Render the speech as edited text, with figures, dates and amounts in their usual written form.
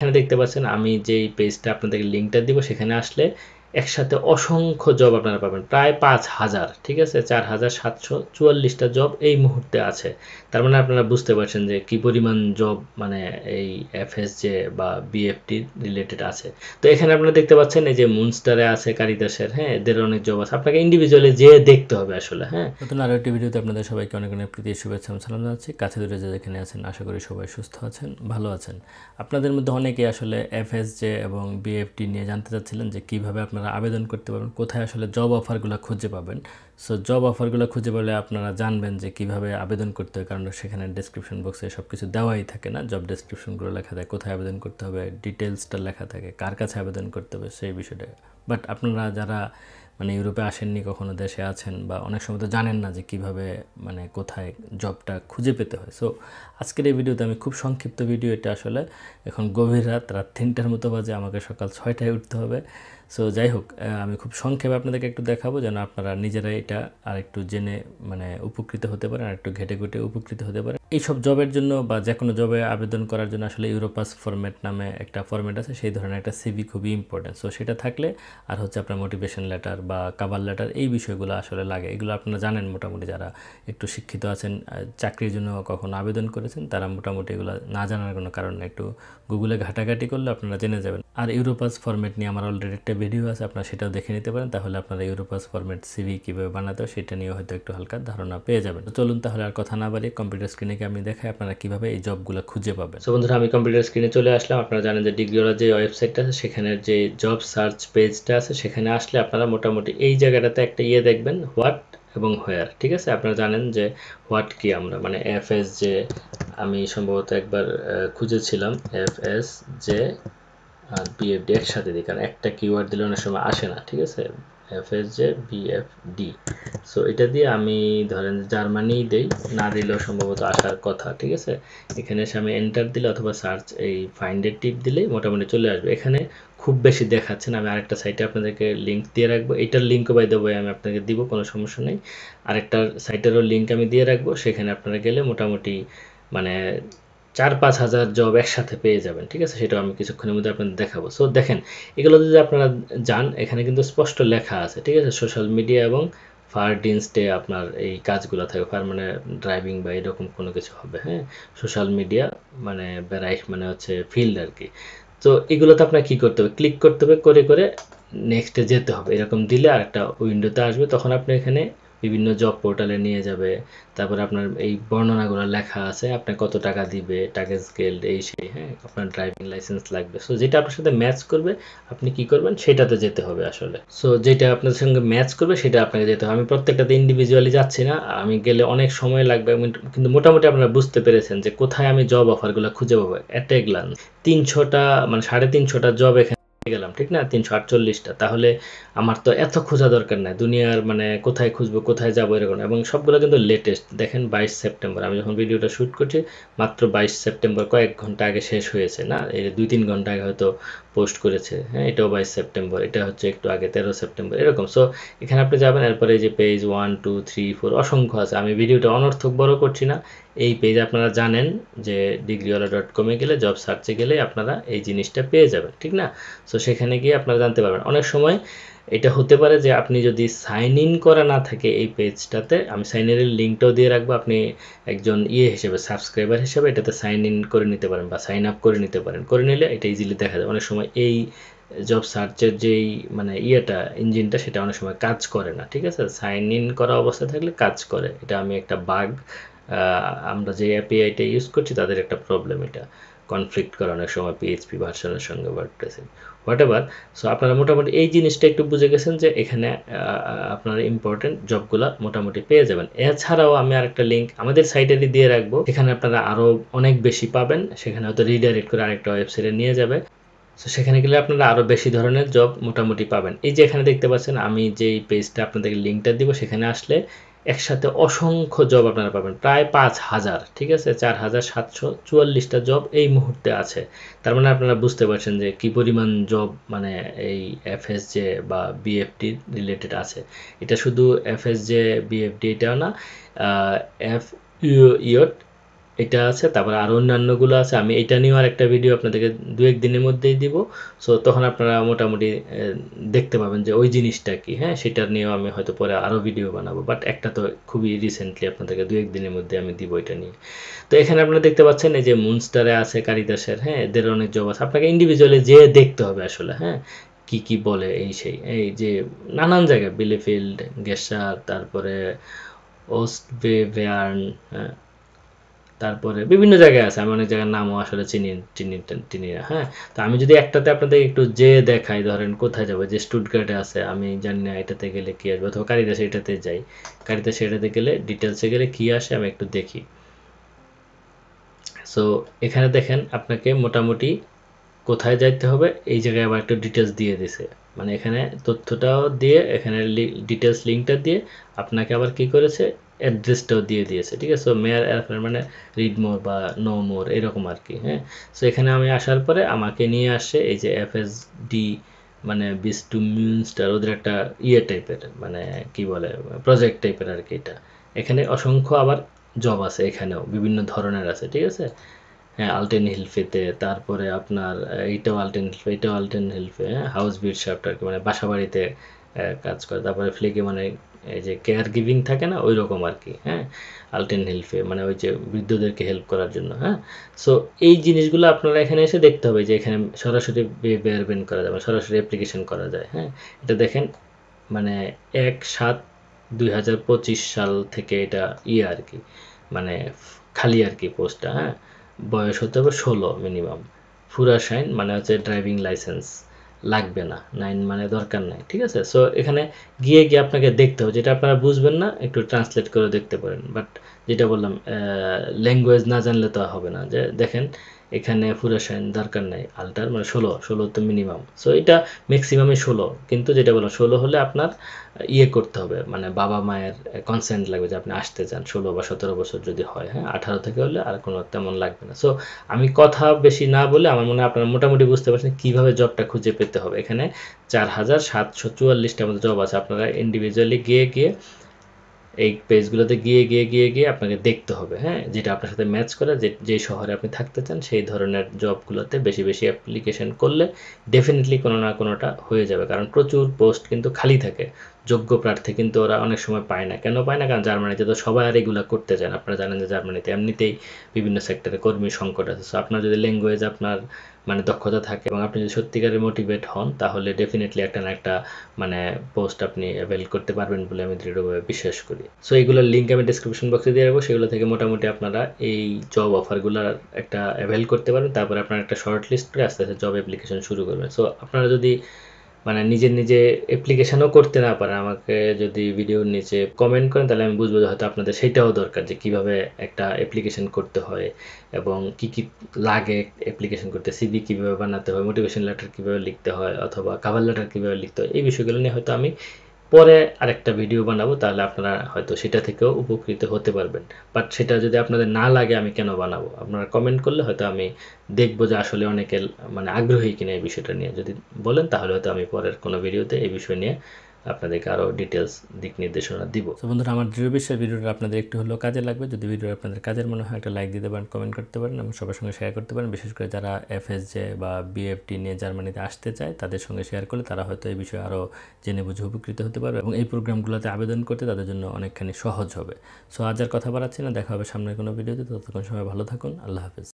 এখানে দেখতে পাচ্ছেন আমি যেই পেজটা আপনাদেরকে লিঙ্কটা দিব সেখানে আসলে একসাথে অসংখ্য জব আপনারা পাবেন, প্রায় 5000, ঠিক আছে, 4744টা জব এই মুহূর্তে আছে। তার মানে আপনারা বুঝতে পারছেন যে কি পরিমাণ জব মানে এই এফএসজে বা বিএফটি রিলেটেড আছে। তো এখানে আপনারা দেখতে পাচ্ছেন এই যে মুনস্টারে আছে কারিদাসের, হ্যাঁ, এদের অনেক জব আছে, আপনাকে ইন্ডিভিজুয়ালি যেয়ে দেখতে হবে আসলে। হ্যাঁ, নতুন আরও একটি ভিডিওতে আপনাদের সবাইকে অনেক অনেক প্রীতি শুভেচ্ছা এবং সালাম জানাচ্ছি। কাছে দূরে যে যেখানে আছেন আশা করি সবাই সুস্থ আছেন, ভালো আছেন। আপনাদের মধ্যে অনেকেই আসলে এফএসজে এবং বিএফটি নিয়ে জানতে চাচ্ছিলেন যে কিভাবে আপনারা আবেদন করতে পারবেন, কোথায় আসলে জব অফারগুলো খুঁজে পাবেন। সো জব অফারগুলো খুঁজে পেলে আপনারা জানবেন যে কিভাবে আবেদন করতে হয়, কারণ সেখানে ডেসক্রিপশন বক্সে সব কিছু দেওয়াই থাকে না, জব ডেসক্রিপশনগুলো লেখা থাকে, কোথায় আবেদন করতে হবে, ডিটেলসটা লেখা থাকে, কার কাছে আবেদন করতে হবে সেই বিষয়টা। বাট আপনারা যারা মানে ইউরোপে আসেননি, কখনো দেশে আছেন বা অনেক সময় তো জানেন না যে কিভাবে মানে কোথায় জবটা খুঁজে পেতে হয়। সো আজকের এই ভিডিওতে আমি খুব সংক্ষিপ্ত ভিডিও, এটা আসলে এখন গভীর রাত 3টার মতো বাজে, আমাকে সকাল 6টায় উঠতে হবে। সো যাই হোক, আমি খুব সংক্ষেপে আপনাদেরকে একটু দেখাবো যেন আপনারা নিজেরাই এটা আর একটু জেনে মানে উপকৃত হতে পারেন, আর একটু ঘেটে ঘুটে উপকৃত হতে পারেন। এইসব জবের জন্য বা যে কোনো জবে আবেদন করার জন্য আসলে ইউরোপাস ফরম্যাট নামে একটা ফরম্যাট আছে, সেই ধরনের একটা সিভি খুবই ইম্পর্টেন্ট। সো সেটা থাকলে আর হচ্ছে আপনার মোটিভেশন লেটার বা কাভার লেটার, এই বিষয়গুলো আসলে লাগে। এগুলো আপনারা জানেন মোটামুটি, যারা একটু শিক্ষিত আছেন, চাকরির জন্য কখনো আবেদন করেছেন, তারা মোটামুটি এগুলো না জানার কোনো কারণ নেই, একটু গুগলে ঘাটাঘাটি করলে আপনারা জেনে যাবেন। আর ইউরোপাস ফরম্যাট নিয়ে আমার অলরেডি একটা ভিডিও আছে, আপনারা সেটাও দেখে নিতে পারেন, তাহলে আপনারা ইউরোপাস ফরম্যাট সিভি কীভাবে বানাতে হয় সেটা নিয়ে হয়তো একটু হালকা ধারণা পেয়ে যাবেন। তো চলুন তাহলে আর কথা না বাড়িয়ে কম্পিউটার স্ক্রিনে আমি দেখাই আপনারা কীভাবে এই জবগুলো খুঁজে পাবেন। সো বন্ধুরা, আমি কম্পিউটার স্ক্রিনে চলে আসলাম। আপনারা জানেন যে ডিগ্রিওয়ালার যে ওয়েবসাইটটা আছে সেখানের যে জব সার্চ পেজটা আছে, সেখানে আসলে আপনারা মোটামুটি এই জায়গাটাতে একটা দেখবেন, হোয়াট এবং হোয়ার, ঠিক আছে। আপনারা জানেন যে হোয়াট কি, আমরা মানে এফএস যে আমি সম্ভবত একবার খুঁজেছিলাম এফএস যে আর বিএফডি একসাথে দিই, কারণ একটা কিওয়ার্ড দিলে অনেক সময় আসে না, ঠিক আছে, এফএসজে বিএফডি। সো এটা দিয়ে আমি ধরেন জার্মানি দেই, না দিলেও সম্ভবত আসার কথা, ঠিক আছে। এখানে এসে আমি এন্টার দিলে অথবা সার্চ এই ফাইন্ডের টিপ দিলেই মোটামুটি চলে আসবে। এখানে খুব বেশি দেখাচ্ছে না, আমি আরেকটা সাইটে আপনাদেরকে লিঙ্ক দিয়ে রাখবো, এইটার লিঙ্কও বাই দেবো আমি আপনাকে দিব, কোনো সমস্যা নেই। আরেকটা সাইটেরও লিঙ্ক আমি দিয়ে রাখবো, সেখানে আপনারা গেলে মোটামুটি মানে 4-5 হাজার জব একসাথে পেয়ে যাবেন, ঠিক আছে। সেটাও আমি কিছুক্ষণের মধ্যে আপনাদের দেখাবো। সো দেখেন, এগুলো যদি আপনারা যান, এখানে কিন্তু স্পষ্ট লেখা আছে, ঠিক আছে, সোশ্যাল মিডিয়া এবং ফারডিনস্টে আপনার এই কাজগুলো থাকে, ফার মানে ড্রাইভিং বা এরকম কোনো কিছু হবে, হ্যাঁ। সোশ্যাল মিডিয়া মানে বেরাইশ মানে হচ্ছে ফিল্ড আর কি। তো এগুলোতে আপনার কী করতে হবে, ক্লিক করতে হবে, করে করে নেক্সটে যেতে হবে, এরকম দিলে আর একটা উইন্ডোতে আসবে, তখন আপনি এখানে বিভিন্ন জব পোর্টালে নিয়ে যাবে। তারপরে আপনার এই বর্ণনাগুলো লেখা আছে, আপনি কত টাকা দিবে, টাকা স্কেল এই সেই, হ্যাঁ, আপনার ড্রাইভিং লাইসেন্স লাগবে। সো যেটা আপনার সাথে ম্যাচ করবে আপনি কি করবেন সেটাতে যেতে হবে আসলে। সো যেটা আপনার সঙ্গে ম্যাচ করবে সেটা আপনাকে যেতে হবে। আমি প্রত্যেকটাতে ইন্ডিভিজুয়ালি যাচ্ছি না, আমি গেলে অনেক সময় লাগবে, কিন্তু মোটামুটি আপনারা বুঝতে পেরেছেন যে কোথায় আমি জব অফারগুলো খুঁজে পাবো এট এ গ্লান্স। 300টা মানে 350টা জব এখানে গেলাম, ঠিক না, 348টা, তাহলে আমার তো এত খোঁজা দরকার নাই, দুনিয়ার মানে কোথায় খুঁজবো কোথায় যাবো এরকম। এবং সবগুলো কিন্তু লেটেস্ট, দেখেন 22 সেপ্টেম্বর, আমি যখন ভিডিওটা শ্যুট করছি মাত্র 22 সেপ্টেম্বর, কয়েক ঘন্টা আগে শেষ হয়েছে, না এই 2-3 ঘন্টা আগে হয়তো পোস্ট করেছে, হ্যাঁ। এটাও 22 সেপ্টেম্বর, এটা হচ্ছে একটু আগে 13 সেপ্টেম্বর এরকম। সো এখানে আপনি যাবেন, এরপরে এই যে পেজ 1 2 3 4 অসংখ্য আছে, আমি ভিডিওটা অনর্থক বড় করছি না। এই পেজ আপনারা জানেন যে ডিগ্রিওয়ালা.com-এ গেলে জব সার্চে গেলে আপনারা এই জিনিসটা পেয়ে যাবেন, ঠিক না। সো সেখানে গিয়ে আপনারা জানতে পারবেন। অনেক সময় এটা হতে পারে যে আপনি যদি সাইন ইন করা না থাকে এই পেজটাতে, আমি সাইন ইনের লিঙ্কটাও দিয়ে রাখবো, আপনি একজন হিসেবে সাবস্ক্রাইবার হিসেবে এটাতে সাইন ইন করে নিতে পারেন বা সাইন আপ করে নিতে পারেন, করে নিলে এটা ইজিলি দেখা যায়। অনেক সময় এই জব সার্চের যেই মানে ইঞ্জিনটা সেটা অনেক সময় কাজ করে না, ঠিক আছে, সাইন ইন করা অবস্থায় থাকলে কাজ করে, এটা আমি একটা বাগ, আমরা যে এপিআইটা ইউজ করছি তাদের একটা প্রবলেম, এটা কনফ্লিক্ট করে অনেক সময় পিএইচপি ভার্সনের সঙ্গে ওয়ার্ডপ্রেসের হোয়াটএভার। সো আপনারা মোটামুটি এই জিনিসটা একটু বুঝে গেছেন যে এখানে আপনারা ইম্পর্টেন্ট জবগুলো মোটামুটি পেয়ে যাবেন। এছাড়াও আমি আরেকটা লিঙ্ক আমাদের সাইটেরই দিয়ে রাখবো, সেখানে আপনারা আরও অনেক বেশি পাবেন, সেখানে হয়তো রিডাইরেক্ট করে আরেকটা ওয়েবসাইটে নিয়ে যাবে। সো সেখানে গেলে আপনারা আরও বেশি ধরনের জব মোটামুটি পাবেন। এই যে এখানে দেখতে পাচ্ছেন আমি যেই পেজটা আপনাদেরকে লিঙ্কটা দিব, সেখানে আসলে একসাথে অসংখ্য জব আপনারা পাবেন, প্রায় 5000, ঠিক আছে, 4744টা জব এই মুহূর্তে আছে। তার মানে আপনারা বুঝতে পারছেন যে কি পরিমাণ জব মানে এই এফএসজে বা বিএফটি রিলেটেড আছে। এটা শুধু এফএসজে বিএফডি এটাও না, এফ ইউট এটা আছে, তারপরে আরও অন্যান্যগুলো আছে। আমি এটা নিয়েও আরেকটা ভিডিও আপনাদেরকে 2-1 দিনের মধ্যেই দিব। সো তখন আপনারা মোটামুটি দেখতে পাবেন যে ওই জিনিসটা কি, হ্যাঁ? সেটা নিয়েও আমি হয়তো পরে আরও ভিডিও বানাবো। বাট একটা তো খুবই রিসেন্টলি আপনাদেরকে 2-1 দিনের মধ্যে আমি দিব এটা নিয়ে। তো এখানে আপনারা দেখতে পাচ্ছেন এই যে মুনস্টারে আছে কারিদাসের, হ্যাঁ? এদের অনেক জব আছে। আপনাকে ইন্ডিভিজুয়ালি যেয়ে দেখতে হবে আসলে, হ্যাঁ? কি বলে এই সেই। এই যে নানান জায়গায় বিলেফিল্ড, গেসার, তারপরে ওস্টবেয়ার্ন, হ্যাঁ? তারপরে বিভিন্ন জায়গায় আছে। আমি অনেক জায়গার নামও আসলে চিনি না, হ্যাঁ? তো আমি যদি একটাতে আপনাদের একটু যেয়ে দেখাই, ধরেন কোথায় যাবো, যে স্টুটগার্টে আছে, আমি জানি না এটাতে গেলে কি আসবে, অথবা কারিদাসে এটাতে যাই। কারিদাসে এটাতে গেলে ডিটেলসে গেলে কি আসে আমি একটু দেখি। সো এখানে দেখেন আপনাকে মোটামুটি কোথায় যাইতে হবে এই জায়গায় আবার একটা ডিটেলস দিয়ে দিছে। মানে এখানে তথ্যটাও দিয়ে, এখানে ডিটেলস লিঙ্কটা দিয়ে আপনাকে আবার কি করেছে, অ্যাড্রেসটাও দিয়ে দিয়েছে, ঠিক আছে? সো মেয়ার এয়ারফ্রেন্ড মানে রিড মোর বা নো মোর এরকম আর কি, হ্যাঁ? সো এখানে আমি আসার পরে আমাকে নিয়ে আসে এই যে এফএসডি, মানে বিস টু মিউনস্টার, ওদের একটা ইয়ে টাইপের, মানে কি বলে, প্রজেক্ট টাইপের আর কি এটা। এখানে অসংখ্য আবার জব আছে, এখানেও বিভিন্ন ধরনের আছে, ঠিক আছে? হ্যাঁ, আলটেন হিলফেতে, তারপরে আপনার এইটাও আলটেন হিলফে, এটাও আলটেন হিলফে, হ্যাঁ? হাউস বিল্ডশাফট আর কি, মানে বাসা বাড়িতে কাজ করে। তারপরে ফ্লেকে মানে এই যে কেয়ার গিভিং থাকে না, ওই রকম আর কি, হ্যাঁ? আলটেন হিলফে মানে ওই যে বৃদ্ধদেরকে হেল্প করার জন্য, হ্যাঁ? সো এই জিনিসগুলো আপনারা এখানে এসে দেখতে হবে যে এখানে সরাসরি বেয়ারবেন করা যায়, সরাসরি অ্যাপ্লিকেশন করা যায়, হ্যাঁ? এটা দেখেন, মানে 1/7/2025 সাল থেকে এটা ইয়ে আর কি, মানে খালি আর কি পোস্টটা, হ্যাঁ? বয়স হতে হবে 16 মিনিমাম। ফুরাসাইন মানে হচ্ছে ড্রাইভিং লাইসেন্স লাগবে না, 9 মানে দরকার নাই, ঠিক আছে? সো এখানে গিয়ে আপনাকে দেখতে হবে, যেটা আপনারা বুঝবেন না একটু ট্রান্সলেট করে দেখতে পারেন। বাট যেটা বললাম, ল্যাঙ্গুয়েজ না জানলে তো হবে না। যে দেখেন এখানে ফুরাসাইন দরকার নাই, আল্টার মানে 16 তো মিনিমাম। সো এটা ম্যাক্সিমামে 16, কিন্তু যেটা বললাম 16 হলে আপনার ইয়ে করতে হবে, মানে বাবা মায়ের কনসেন্ট লাগবে যে আপনি আসতে চান, 16 বা 17 বছর যদি হয়, হ্যাঁ? 18 থেকে হলে আর কোনো তেমন লাগবে না। সো আমি কথা বেশি না বলে, আমার মনে হয় আপনারা মোটামুটি বুঝতে পারছেন কীভাবে জবটা খুঁজে পেতে হবে। এখানে 4744টা মতো জব আছে। আপনারা ইন্ডিভিজুয়ালি গিয়ে এই পেজগুলোতে গিয়ে আপনাকে দেখতে হবে, হ্যাঁ? যেটা আপনার সাথে ম্যাচ করে, যেই শহরে আপনি থাকতে চান সেই ধরনের জবগুলোতে বেশি অ্যাপ্লিকেশন করলে ডেফিনিটলি কোনো না কোনোটা হয়ে যাবে। কারণ প্রচুর পোস্ট কিন্তু খালি থাকে। যোগ্য প্রার্থী কিন্তু ওরা অনেক সময় পায় না। কেন পায় না? কারণ জার্মানিতে তো সবাই আর এগুলা করতে চায় না। আপনারা জানেন যে জার্মানিতে এমনিতেই বিভিন্ন সেক্টরে কর্মী সংকট আছে। সো আপনার যদি ল্যাঙ্গুয়েজ আপনার মানে দক্ষতা থাকে এবং আপনি যদি সত্যিকারের মোটিভেট হন, তাহলে ডেফিনিটলি একটা না একটা মানে পোস্ট আপনি অ্যাভেল করতে পারবেন বলে আমি দৃঢ়ভাবে বিশ্বাস করি। সো এইগুলোর লিঙ্ক আমি ডেসক্রিপশন বক্সে দিয়ে রাখবো। সেগুলো থেকে মোটামুটি আপনারা এই জব অফারগুলোর একটা অ্যাভেল করতে পারবেন। তারপরে আপনারা একটা শর্ট লিস্ট করে আস্তে জব অ্যাপ্লিকেশন শুরু করবেন। সো আপনারা যদি মানে নিজে অ্যাপ্লিকেশনও করতে না পারেন, আমাকে যদি ভিডিওর নিচে কমেন্ট করেন, তাহলে আমি বুঝবো যে হয়তো আপনাদের সেটাও দরকার, যে কীভাবে একটা অ্যাপ্লিকেশন করতে হয় এবং কি লাগে অ্যাপ্লিকেশন করতে, সিভি কীভাবে বানাতে হয়, মোটিভেশন লেটার কীভাবে লিখতে হয়, অথবা কভার লেটার কীভাবে লিখতে হয়। এই বিষয়গুলো নিয়ে হয়তো আমি পরে আরেকটা ভিডিও বানাবো, তাহলে আপনারা হয়তো সেটা থেকেও উপকৃত হতে পারবেন। বাট সেটা যদি আপনাদের না লাগে আমি কেন বানাবো? আপনারা কমেন্ট করলে হয়তো আমি দেখবো যে আসলে অনেকে মানে আগ্রহী কিনা এই বিষয়টা নিয়ে। যদি বলেন তাহলে হয়তো আমি পরের কোনো ভিডিওতে এই বিষয় নিয়ে আপনাদেরকে আরও ডিটেলস দিক নির্দেশনা দিব। তো বন্ধুরা, আমার দৃঢ় বিশ্বাস ভিডিওটা আপনাদের একটু হলেও কাজে লাগবে। যদি ভিডিও আপনাদের কাজের মনে হয় একটা লাইক দিতে পারেন, কমেন্ট করতে পারেন এবং সবার সঙ্গে শেয়ার করতে পারেন। বিশেষ করে যারা এফএসজে বা বিএফটি নিয়ে জার্মানিতে আসতে চায় তাদের সঙ্গে শেয়ার করলে তারা হয়তো এই বিষয়ে আরও জেনে বুঝে উপকৃত হতে পারবে এবং এই প্রোগ্রামগুলোতে আবেদন করতে তাদের জন্য অনেকখানি সহজ হবে। সো আজ আর কথা বাড়াচ্ছি না, দেখা হবে সামনের কোনো ভিডিওতে। ততক্ষণ সবাই ভালো থাকুন। আল্লাহ হাফেজ।